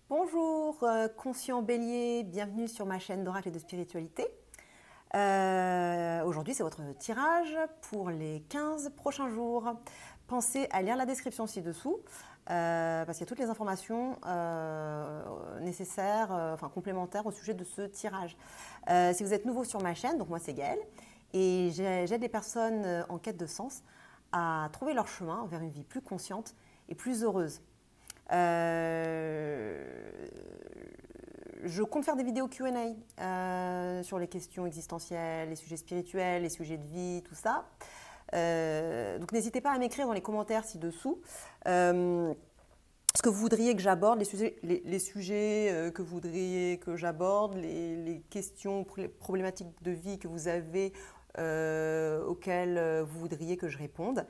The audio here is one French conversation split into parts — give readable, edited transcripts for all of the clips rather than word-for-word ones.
Bonjour, conscient bélier, bienvenue sur ma chaîne d'oracle et de spiritualité. Aujourd'hui, c'est votre tirage pour les 15 prochains jours. Pensez à lire la description ci-dessous parce qu'il y a toutes les informations nécessaires, enfin complémentaires au sujet de ce tirage. Si vous êtes nouveau sur ma chaîne, donc moi c'est Gaëlle, et j'aide les personnes en quête de sens à trouver leur chemin vers une vie plus consciente et plus heureuse. Je compte faire des vidéos Q&A sur les questions existentielles, les sujets spirituels, les sujets de vie, tout ça. Donc n'hésitez pas à m'écrire dans les commentaires ci-dessous ce que vous voudriez que j'aborde, les sujets que vous voudriez que j'aborde, les questions, les problématiques de vie que vous avez auxquelles vous voudriez que je réponde.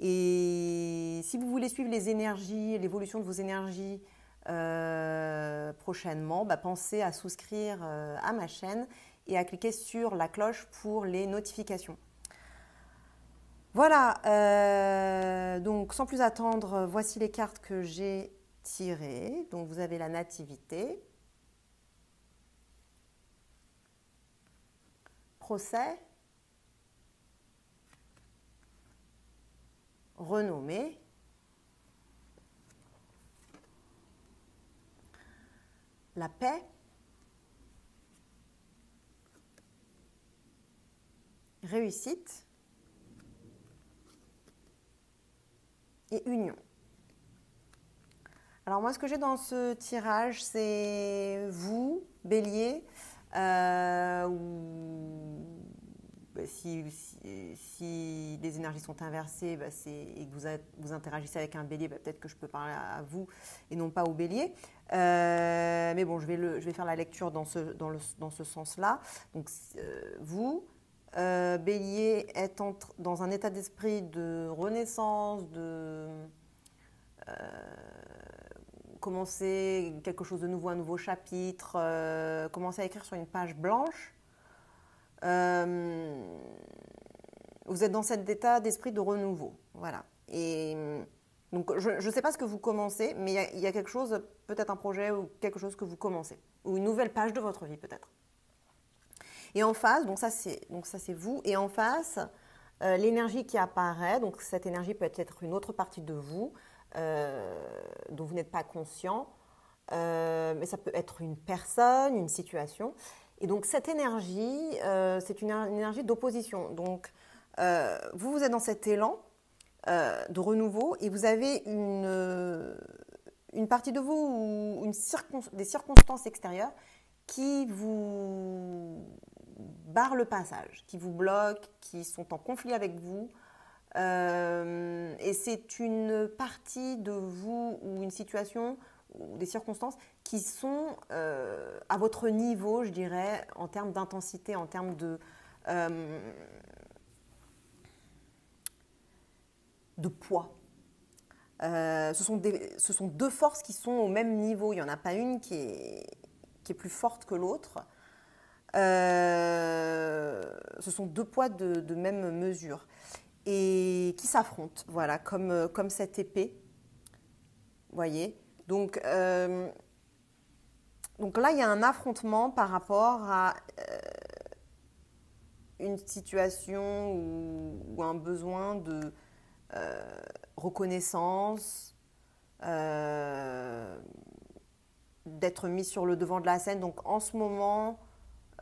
Et si vous voulez suivre les énergies, l'évolution de vos énergies prochainement, pensez à souscrire à ma chaîne et à cliquer sur la cloche pour les notifications. Voilà, donc sans plus attendre, voici les cartes que j'ai tirées. Donc vous avez la nativité, procès, renommée, la paix, réussite et union. Alors moi, ce que j'ai dans ce tirage, c'est vous, bélier, si les énergies sont inversées et que vous interagissez avec un bélier, peut-être que je peux parler à vous et non pas au bélier. Mais bon, je vais faire la lecture dans ce sens-là. Donc vous, bélier, êtes dans un état d'esprit de renaissance, de commencer quelque chose de nouveau, un nouveau chapitre, commencer à écrire sur une page blanche. Vous êtes dans cet état d'esprit de renouveau. Voilà. Et donc, je ne sais pas ce que vous commencez, mais il y a quelque chose, peut-être un projet ou quelque chose que vous commencez, ou une nouvelle page de votre vie peut-être. Et en face, donc ça c'est vous, et en face, l'énergie qui apparaît, donc cette énergie peut être une autre partie de vous dont vous n'êtes pas conscient, mais ça peut être une personne, une situation. Et donc cette énergie, c'est une énergie d'opposition. Donc vous êtes dans cet élan de renouveau et vous avez une partie de vous ou des circonstances extérieures qui vous barrent le passage, qui vous bloquent, qui sont en conflit avec vous. Et c'est une partie de vous ou une situation ou des circonstances qui sont à votre niveau, je dirais, en termes d'intensité, en termes de poids. Ce sont deux forces qui sont au même niveau. Il n'y en a pas une qui est plus forte que l'autre. Ce sont deux poids de même mesure et qui s'affrontent, voilà, comme cette épée, vous voyez. Donc là, il y a un affrontement par rapport à une situation ou un besoin de reconnaissance, d'être mis sur le devant de la scène. Donc en ce moment,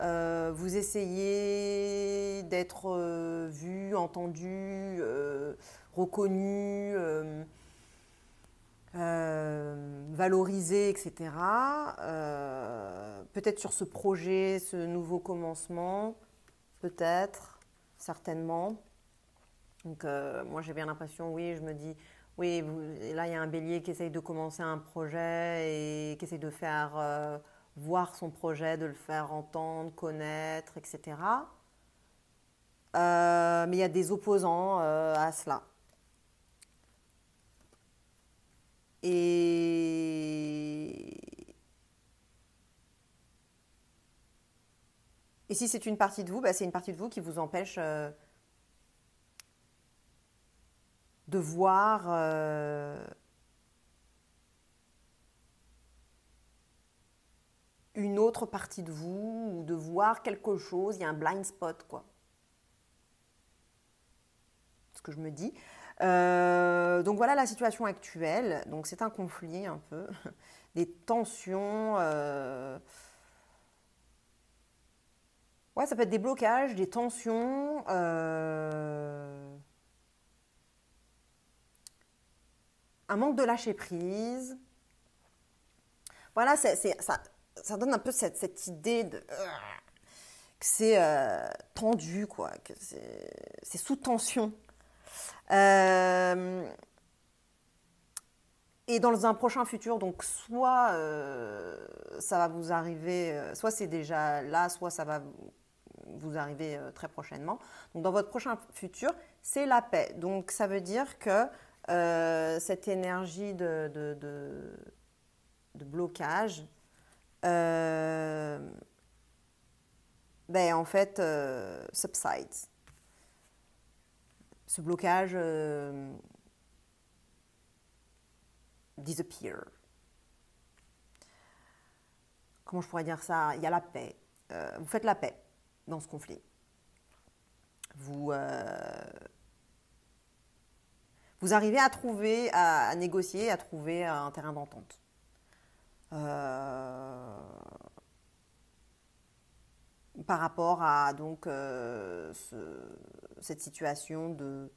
vous essayez d'être vu, entendu, reconnu, valorisé, etc. Peut-être sur ce projet, ce nouveau commencement, peut-être, certainement. Donc moi j'ai bien l'impression, oui, je me dis, oui, là il y a un bélier qui essaye de commencer un projet et qui essaye de faire voir son projet, de le faire entendre, connaître, etc. Mais il y a des opposants à cela. Et, et si c'est une partie de vous, c'est une partie de vous qui vous empêche de voir une autre partie de vous ou de voir quelque chose, il y a un blind spot, quoi. Ce que je me dis. Donc voilà la situation actuelle. Donc c'est un conflit un peu, des tensions. Ouais, ça peut être des blocages, des tensions, un manque de lâcher prise. Voilà, ça donne un peu cette idée que c'est tendu, quoi, que c'est sous tension. Euh, et dans un prochain futur, donc soit ça va vous arriver, soit c'est déjà là, soit ça va vous arriver très prochainement. Donc dans votre prochain futur, c'est la paix. Donc ça veut dire que cette énergie de blocage, euh, ben, en fait, subsides. Ce blocage disappear. Comment je pourrais dire ça? Il y a la paix. Vous faites la paix dans ce conflit. Vous, vous arrivez à trouver, à négocier, à trouver un terrain d'entente. Par rapport à donc cette situation de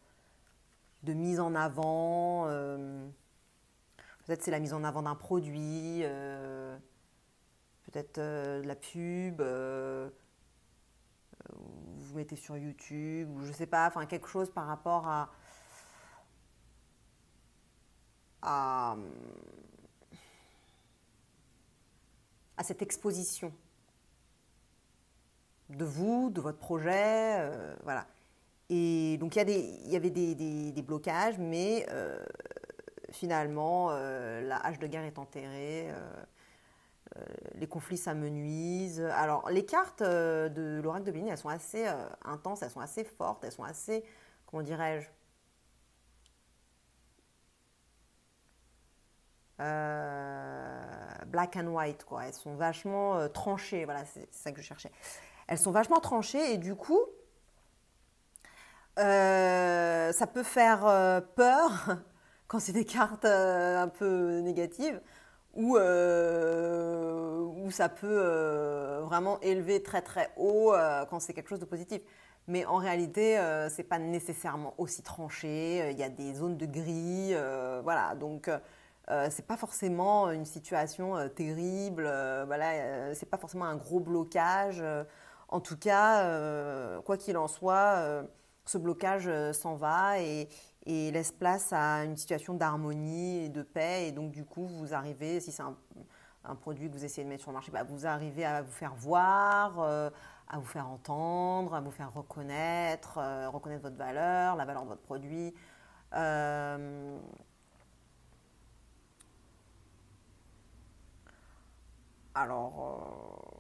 mise en avant. Peut-être c'est la mise en avant d'un produit, peut-être de la pub, vous mettez sur YouTube, ou je sais pas, enfin quelque chose par rapport à, à cette exposition de vous, de votre projet, voilà. Et donc il y avait des blocages, mais finalement la hache de guerre est enterrée, les conflits s'amenuisent. Alors les cartes de l'oracle de Béni, elles sont assez intenses, elles sont assez fortes, elles sont assez, comment dirais-je, black and white, quoi. Elles sont vachement tranchées, voilà, c'est ça que je cherchais. Elles sont vachement tranchées et du coup, ça peut faire peur quand c'est des cartes un peu négatives ou ça peut vraiment élever très très haut quand c'est quelque chose de positif. Mais en réalité, c'est pas nécessairement aussi tranché. Il y a des zones de gris, voilà. Donc, c'est pas forcément une situation terrible. Voilà, c'est pas forcément un gros blocage. En tout cas, quoi qu'il en soit, ce blocage s'en va et laisse place à une situation d'harmonie et de paix. Et donc, du coup, vous arrivez, si c'est un produit que vous essayez de mettre sur le marché, bah, vous arrivez à vous faire voir, à vous faire entendre, à vous faire reconnaître, reconnaître votre valeur, la valeur de votre produit. Euh, alors,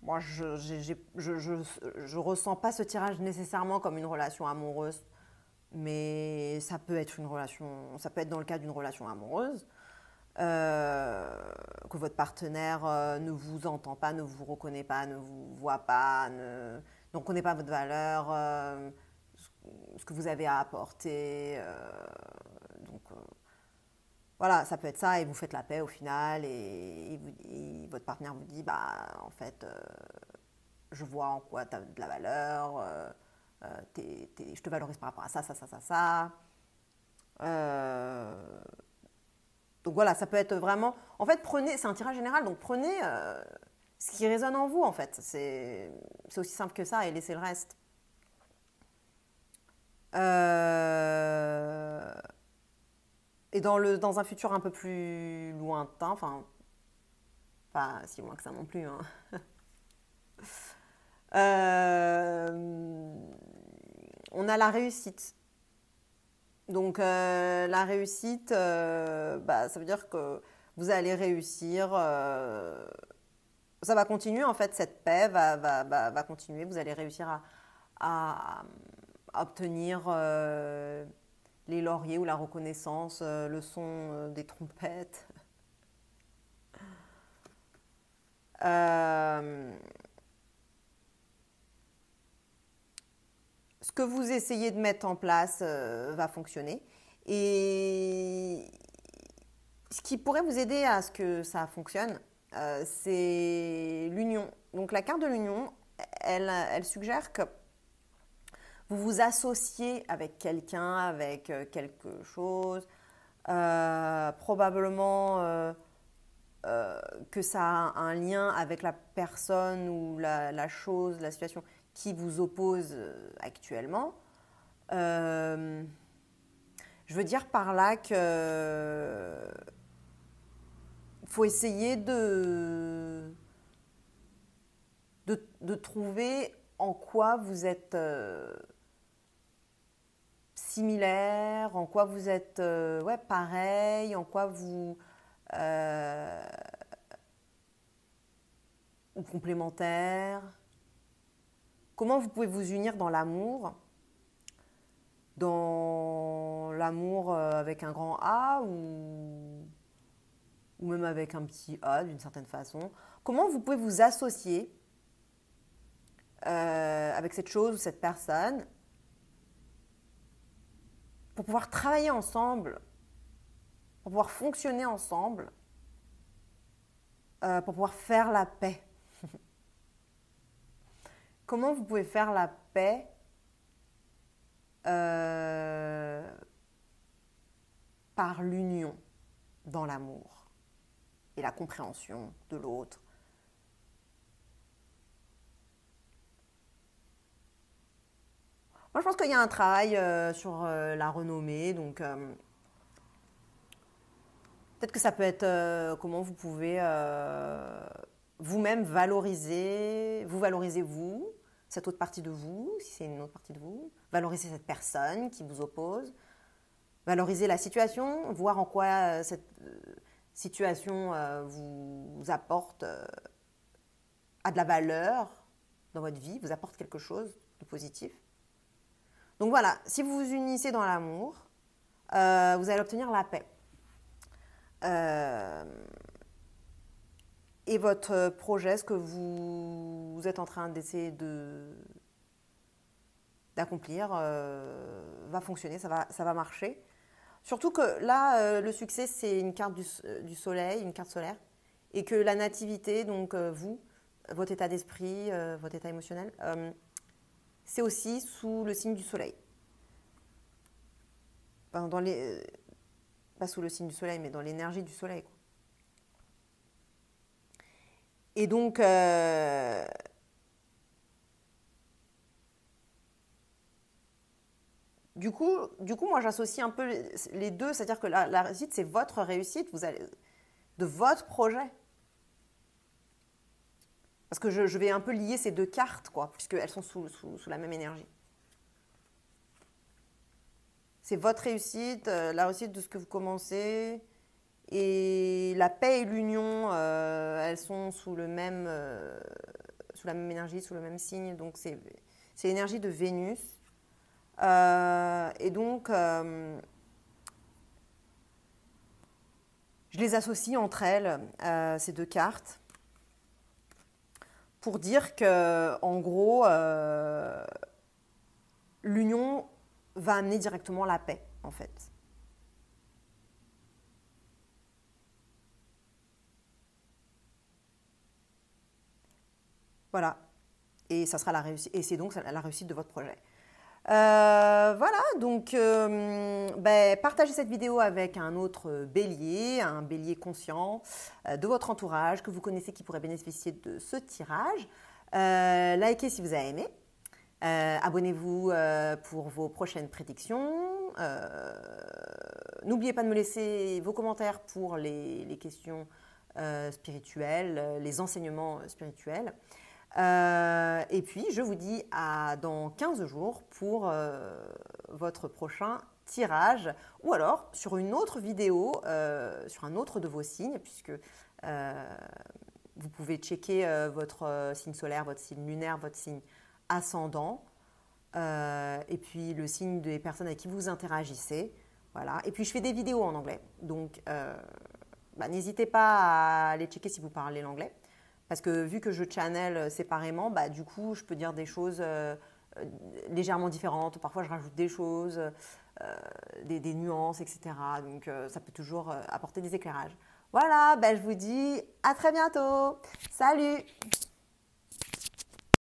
moi, je ressens pas ce tirage nécessairement comme une relation amoureuse, mais ça peut être une relation, ça peut être dans le cadre d'une relation amoureuse, que votre partenaire ne vous entend pas, ne vous reconnaît pas, ne vous voit pas, ne reconnaît pas votre valeur, ce que vous avez à apporter. Donc, voilà, ça peut être ça et vous faites la paix au final et votre partenaire vous dit, bah, en fait, je vois en quoi tu as de la valeur, je te valorise par rapport à ça, ça, ça, ça, ça. Euh, donc voilà, ça peut être vraiment. En fait, prenez, c'est un tirage général, donc prenez ce qui résonne en vous, en fait. C'est aussi simple que ça et laissez le reste. Euh, et dans un futur un peu plus lointain, enfin, pas si loin que ça non plus, hein. Euh, on a la réussite. Donc la réussite, bah, ça veut dire que vous allez réussir. Ça va continuer en fait, cette paix va continuer. Vous allez réussir à, à obtenir les lauriers ou la reconnaissance, le son des trompettes. Ce que vous essayez de mettre en place va fonctionner. Et ce qui pourrait vous aider à ce que ça fonctionne, c'est l'union. Donc la carte de l'union, elle suggère que vous vous associez avec quelqu'un, avec quelque chose, probablement que ça a un lien avec la personne ou la chose, la situation qui vous oppose actuellement. Je veux dire par là que faut essayer de trouver en quoi vous êtes similaire, en quoi vous êtes ouais, pareil, en quoi vous ou complémentaire. Comment vous pouvez vous unir dans l'amour avec un grand A ou même avec un petit A d'une certaine façon. Comment vous pouvez vous associer avec cette chose ou cette personne pour pouvoir travailler ensemble, pour pouvoir fonctionner ensemble, pour pouvoir faire la paix. Comment vous pouvez faire la paix par l'union dans l'amour et la compréhension de l'autre. Moi, je pense qu'il y a un travail sur la renommée, donc peut-être que ça peut être comment vous pouvez vous-même valoriser vous, cette autre partie de vous, si c'est une autre partie de vous, valoriser cette personne qui vous oppose, valoriser la situation, voir en quoi cette situation vous apporte a de la valeur dans votre vie, vous apporte quelque chose de positif. Donc voilà, si vous vous unissez dans l'amour, vous allez obtenir la paix. Et votre projet, ce que vous êtes en train d'essayer d'accomplir, va fonctionner, ça va marcher. Surtout que là, le succès, c'est une carte du soleil, une carte solaire, et que la nativité, donc vous, votre état d'esprit, votre état émotionnel, c'est aussi sous le signe du soleil. Enfin, pas sous le signe du soleil, mais dans l'énergie du soleil, quoi. Et donc, du coup, moi, j'associe un peu les deux, c'est-à-dire que la réussite, c'est votre réussite, de votre projet. Parce que je vais un peu lier ces deux cartes, quoi, puisqu'elles sont sous la même énergie. C'est votre réussite, la réussite de ce que vous commencez. Et la paix et l'union, elles sont sous la même énergie, sous le même signe. Donc, c'est l'énergie de Vénus. Et donc, je les associe entre elles, ces deux cartes, pour dire que, en gros, l'union va amener directement la paix, en fait. Voilà. Et ça sera la réussite. Et c'est donc la réussite de votre projet. Voilà, donc partagez cette vidéo avec un autre bélier, un bélier conscient de votre entourage que vous connaissez qui pourrait bénéficier de ce tirage. Likez si vous avez aimé. Abonnez-vous pour vos prochaines prédictions. N'oubliez pas de me laisser vos commentaires pour les questions spirituelles, les enseignements spirituels. Et puis, je vous dis dans 15 jours pour votre prochain tirage ou alors sur une autre vidéo, sur un autre de vos signes, puisque vous pouvez checker votre signe solaire, votre signe lunaire, votre signe ascendant, et puis le signe des personnes avec qui vous interagissez. Voilà. Et puis, je fais des vidéos en anglais, donc n'hésitez pas à aller checker si vous parlez l'anglais. Parce que vu que je channel séparément, bah, du coup, je peux dire des choses légèrement différentes. Parfois, je rajoute des choses, des nuances, etc. Donc, ça peut toujours apporter des éclairages. Voilà, bah, je vous dis à très bientôt. Salut!